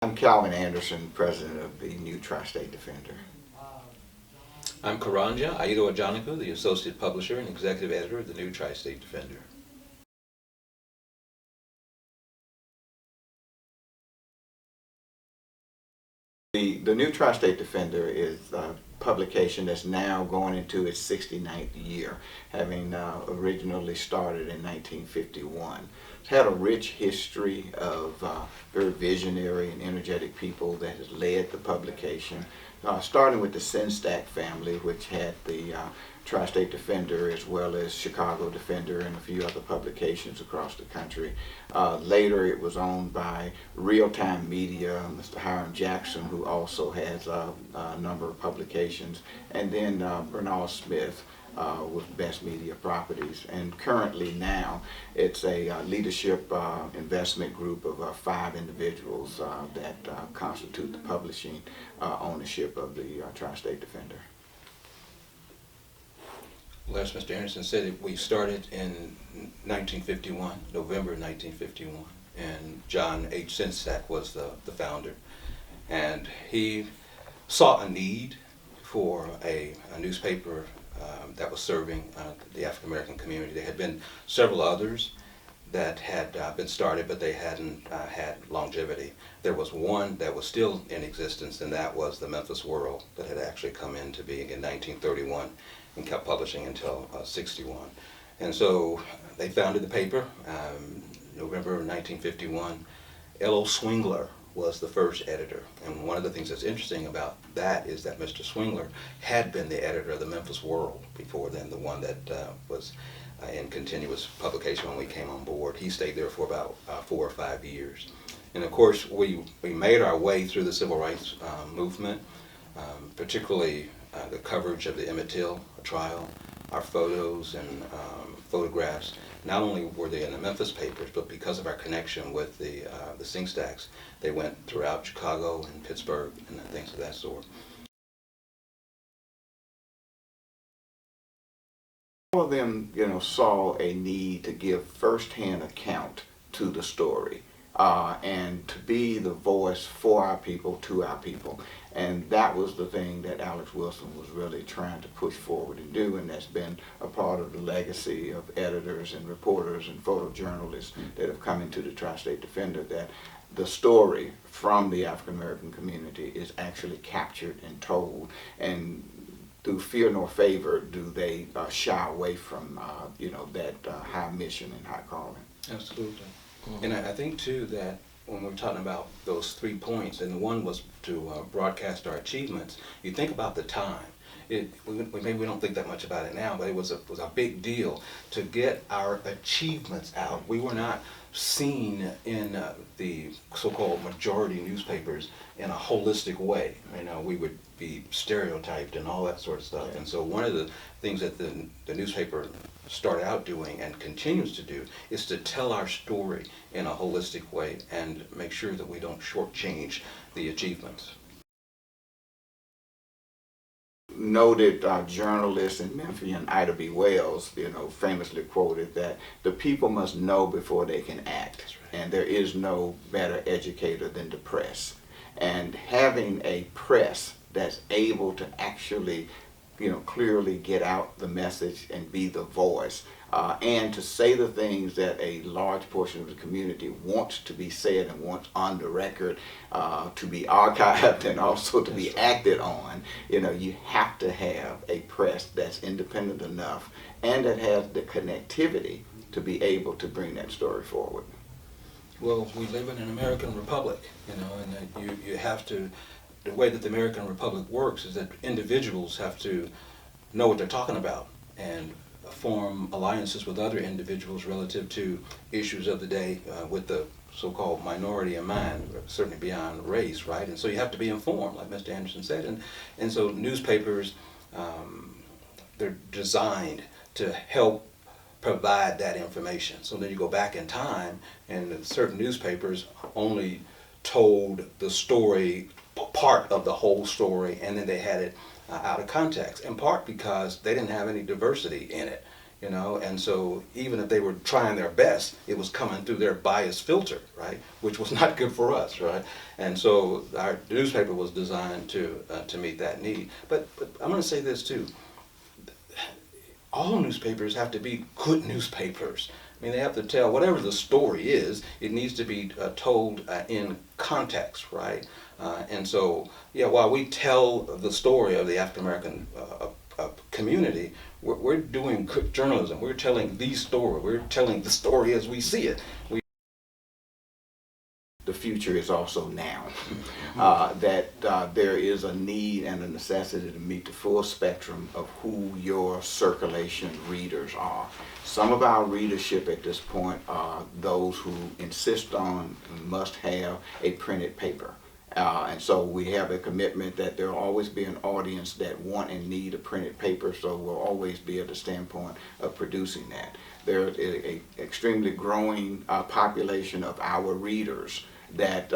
I'm Calvin Anderson, president of the New Tri-State Defender. I'm Karanja Aido Ajanaku, the associate publisher and executive editor of the New Tri-State Defender. The New Tri-State Defender is a publication that's now going into its 69th year, having originally started in 1951. It's had a rich history of very visionary and energetic people that has led the publication, starting with the Sinstack family, which had the Tri-State Defender as well as Chicago Defender and a few other publications across the country. Later it was owned by Real Time Media, Mr. Hiram Jackson, who also has a number of publications, and then Bernal Smith with Best Media Properties. And currently now it's a leadership investment group of 5 individuals that constitute the publishing ownership of the Tri-State Defender. Well, as Mr. Anderson said, we started in 1951, November 1951, and John H. Sinstack was the founder. And he saw a need for a newspaper that was serving the African American community. There had been several others that had been started, but they hadn't had longevity. There was one that was still in existence, and that was the Memphis World, that had actually come into being in 1931 and kept publishing until 61. And so they founded the paper, November 1951. L.O. Swingler was the first editor. And one of the things that's interesting about that is that Mr. Swingler had been the editor of the Memphis World before then, the one that was in continuous publication when we came on board. He stayed there for about 4 or 5 years. And of course, we made our way through the civil rights movement, particularly the coverage of the Emmett Till trial. Our photos and photographs, not only were they in the Memphis papers, but because of our connection with the Singstacks, they went throughout Chicago and Pittsburgh and things of that sort. All of them, saw a need to give firsthand account to the story and to be the voice for our people, to our people. And that was the thing that Alex Wilson was really trying to push forward and do, and that's been a part of the legacy of editors and reporters and photojournalists that have come into the Tri-State Defender, that the story from the African American community is actually captured and told, and through fear nor favor do they shy away from that high mission and high calling. Absolutely. Mm-hmm. And I think too that when we're talking about those 3 points, and one was to broadcast our achievements, you think about the time. Maybe we don't think that much about it now, but it was a big deal to get our achievements out. We were not seen in the so-called majority newspapers in a holistic way. We would be stereotyped and all that sort of stuff. And so one of the things that the newspaper started out doing and continues to do is to tell our story in a holistic way and make sure that we don't shortchange the achievements. Noted journalist and Memphian Ida B. Wells, famously quoted that the people must know before they can act. That's right. And there is no better educator than the press. And having a press that's able to actually clearly get out the message and be the voice, and to say the things that a large portion of the community wants to be said and wants on the record, to be archived and also to be acted on. You have to have a press that's independent enough and that has the connectivity to be able to bring that story forward. Well, we live in an American republic, and you have to, the way that the American republic works is that individuals have to know what they're talking about and form alliances with other individuals relative to issues of the day with the so-called minority in mind, certainly beyond race, right? And so you have to be informed, like Mr. Anderson said. And so newspapers, they're designed to help provide that information. So then you go back in time, and certain newspapers only told the story, part of the whole story, and then they had it out of context, in part because they didn't have any diversity in it. you know, and so even if they were trying their best, it was coming through their bias filter, right, which was not good for us, right, and so our newspaper was designed to meet that need. But I'm going to say this too: all newspapers have to be good newspapers. I mean, they have to tell whatever the story is. It needs to be told in context, right? And so, yeah, while we tell the story of the African American community, we're doing good journalism. We're telling the story. We're telling the story as we see it. The future is also now. That there is a need and a necessity to meet the full spectrum of who your circulation readers are. Some of our readership at this point are those who insist on and must have a printed paper. And so we have a commitment that there will always be an audience that want and need a printed paper, so we'll always be at the standpoint of producing that. There's an extremely growing population of our readers that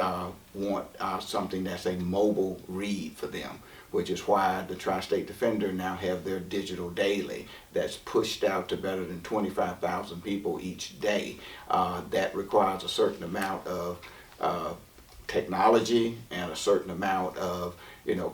want something that's a mobile read for them, which is why the Tri-State Defender now have their digital daily that's pushed out to better than 25,000 people each day. That requires a certain amount of technology and a certain amount of,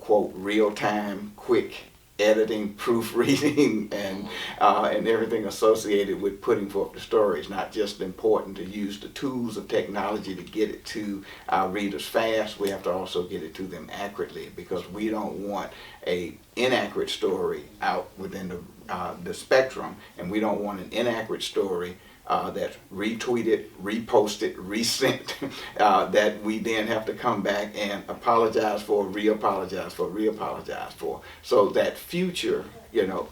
quote, real-time, quick editing, proofreading, and everything associated with putting forth the story. It's not just important to use the tools of technology to get it to our readers fast. We have to also get it to them accurately, because we don't want a inaccurate story out within the spectrum, and we don't want an inaccurate story that's retweeted, reposted, resent, that we then have to come back and apologize for, re-apologize for. So that future,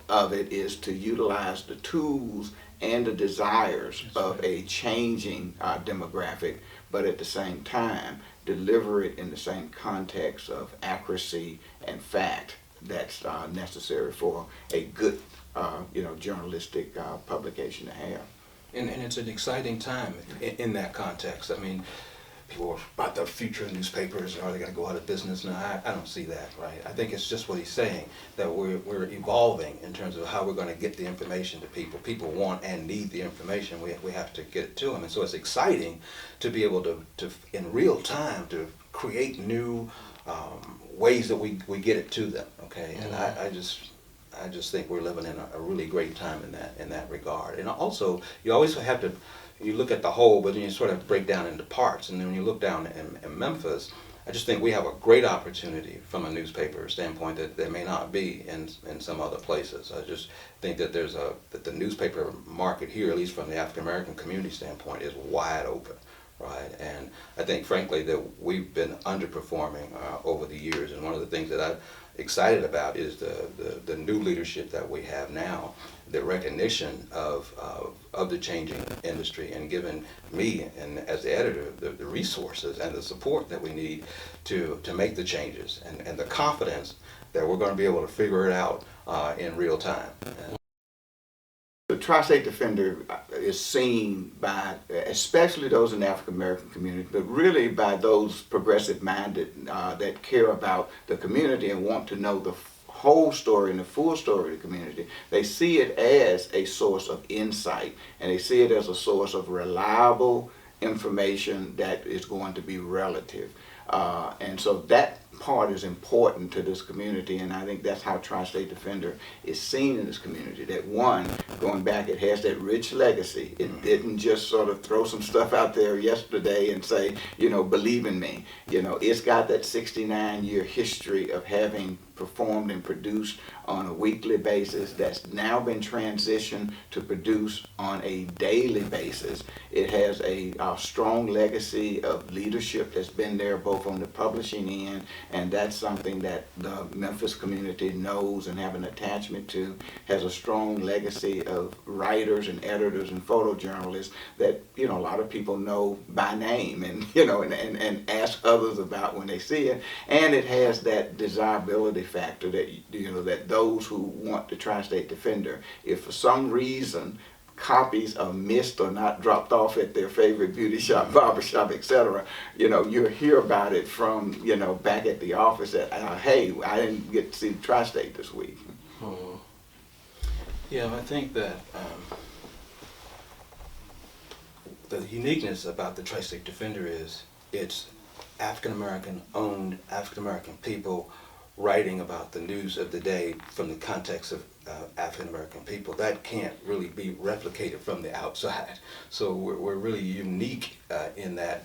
of it is to utilize the tools and the desires of a changing demographic, but at the same time deliver it in the same context of accuracy and fact that's necessary for a good, journalistic publication to have. And it's an exciting time in that context. I mean, people are about the future of newspapers, are they going to go out of business? No, I don't see that, right? I think it's just what he's saying, that we're evolving in terms of how we're going to get the information to people. People want and need the information. We have to get it to them. And so it's exciting to be able to in real time, to create new ways that we get it to them, okay? And I just think we're living in a really great time in that regard. And also, you always have to, you look at the whole, but then you sort of break down into parts. And then when you look down in Memphis, I just think we have a great opportunity from a newspaper standpoint that there may not be in some other places. I just think that that the newspaper market here, at least from the African American community standpoint, is wide open. Right, and I think, frankly, that we've been underperforming over the years, and one of the things that I'm excited about is the new leadership that we have now, the recognition of the changing industry, and giving me, and as the editor, the resources and the support that we need to make the changes, and the confidence that we're going to be able to figure it out in real time. The Tri-State Defender is seen by, especially those in the African American community, but really by those progressive-minded that care about the community and want to know the whole story and the full story of the community. They see it as a source of insight, and they see it as a source of reliable information that is going to be relative. And so that part is important to this community, and I think that's how Tri-State Defender is seen in this community. That one, going back, it has that rich legacy. It didn't just sort of throw some stuff out there yesterday and say, believe in me. It's got that 69-year history of having performed and produced on a weekly basis that's now been transitioned to produce on a daily basis. It has a strong legacy of leadership that's been there both on the publishing end, and that's something that the Memphis community knows and have an attachment to. Has a strong legacy of writers and editors and photojournalists that a lot of people know by name, and and ask others about when they see it. And it has that desirability factor that that those who want the Tri-State Defender, if for some reason copies are missed or not dropped off at their favorite beauty shop, barber shop, etc., you'll hear about it from back at the office that hey, I didn't get to see the Tri-State this week. Yeah, I think that the uniqueness about the Tri-State Defender is it's African American owned, African American people writing about the news of the day from the context of African American people. That can't really be replicated from the outside. So we're really unique in that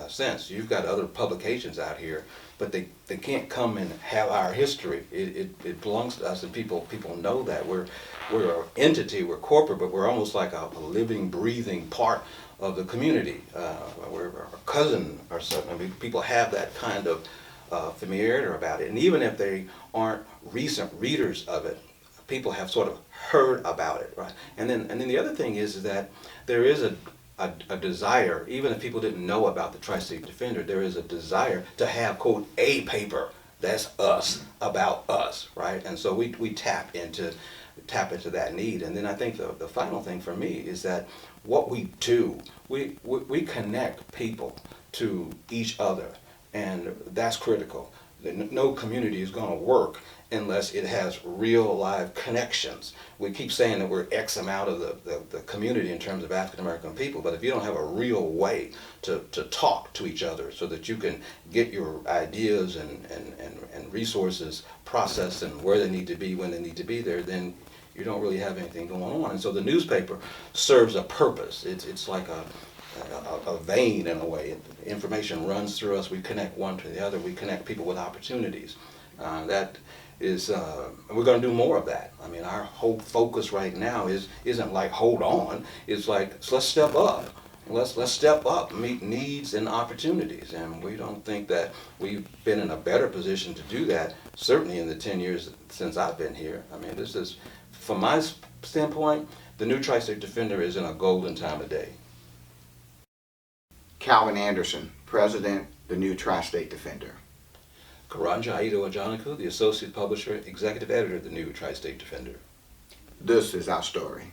sense. You've got other publications out here, but they can't come and have our history. It belongs to us, and people know that. We're an entity, we're corporate, but we're almost like a living, breathing part of the community. We're a cousin or something. I mean, people have that kind of familiarity about it. And even if they aren't recent readers of it, people have sort of heard about it, right? And then the other thing is that there is a desire, even if people didn't know about the Tri-State Defender, there is a desire to have, quote, a paper that's us, about us, right? And so we tap into that need. And then I think the final thing for me is that what we do, we connect people to each other, and that's critical. No community is going to work unless it has real live connections. We keep saying that we're X amount of the community in terms of African American people, but if you don't have a real way to talk to each other so that you can get your ideas and resources processed and where they need to be when they need to be there, then you don't really have anything going on. And so the newspaper serves a purpose. It's like a vein in a way. Information runs through us. We connect one to the other. We connect people with opportunities. That is, we're going to do more of that. I mean, our whole focus right now isn't like hold on. It's like let's step up. Let's step up, meet needs and opportunities. And we don't think that we've been in a better position to do that. Certainly in the 10 years since I've been here. I mean, this is, from my standpoint, the new Tri-State Defender is in a golden time of day. Calvin Anderson, President, the new Tri-State Defender. Karanja Aido Ajanaku, the Associate Publisher, Executive Editor of the new Tri-State Defender. This is our story.